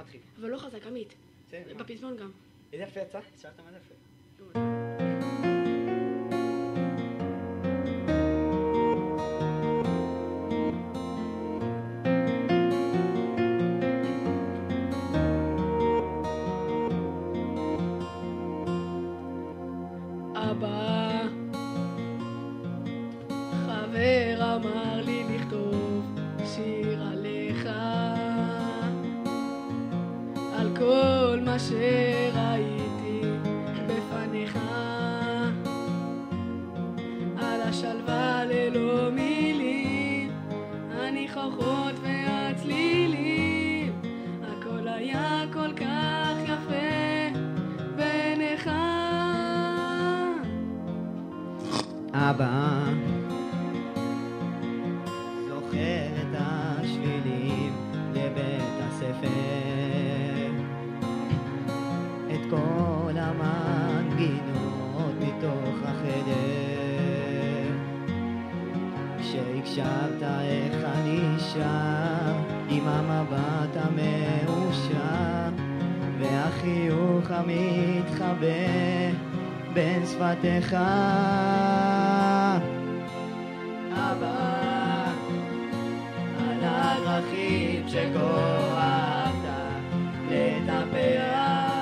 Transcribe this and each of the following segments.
אחי. אבל לא חזק, עמית. בפזמון גם. איזה יפה יצא? שרת מה זה יפה. אבא, חבר אמר לי לכתוב שיר עליך, על כל מה שראיתי בפניך, על השלווה ללא מילים, הניחוחות והצלילים, הכל היה כל כך יפה בעיניך. אבא, זוכר את השבילים לבית הספר, את כל המנגינות מתוך החדר, כשהקשבת איך אני שר עם המבט המאושר והחיוך המתחבא בין שפתיך. אבא, על הדרכים שכה אהבת לטפח,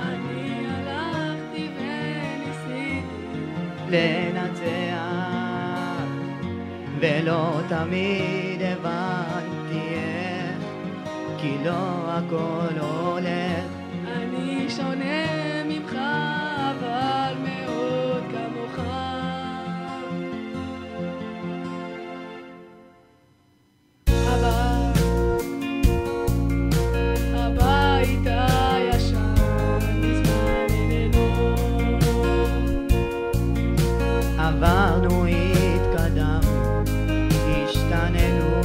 אני הלכתי וניסיתי לנצח, ולא תמיד הבנתי איך, כי לא הכל הולך. אני שונה ממך, אבל מאוד כמוך. אבא, הבית הישן מזמן איננו. עברנו, התקדמנו, השתננו,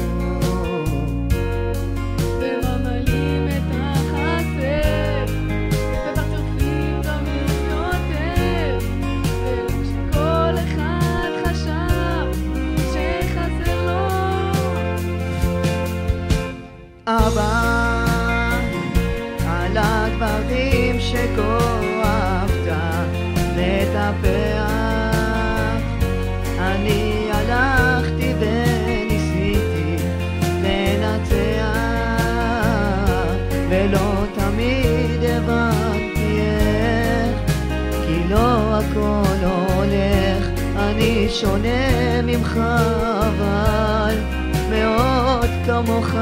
וממלאים את החסר, ופרצופים דומים יותר, ולא שכל אחד חשב שחסר לו. אבא, על הדברים שכה אהבת לטפח, אני הלכתי וניסיתי לנצח, ולא תמיד הבנתי איך, כי לא הכל הולך. אני שונה ממך, אבל מאוד כמוך.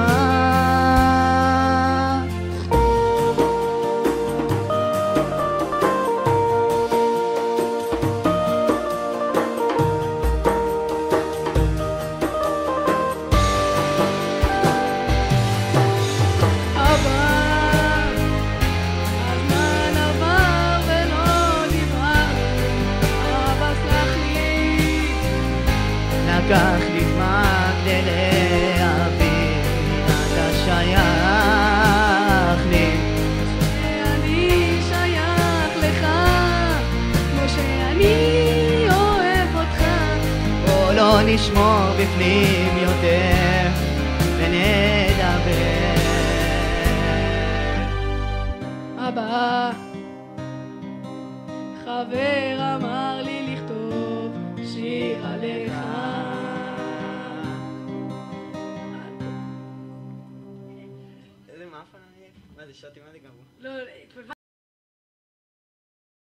לקח לי זמן להבין, אתה שייך לי, שאני שייך לך, כמו שאני אוהב אותך. בוא לא נשמור בפנים יותר ונדבר. אבא, חבר אמר לי לכתוב שיר עליך. איזה מאפן אני? מה זה שרתי מה זה גרוע? לא,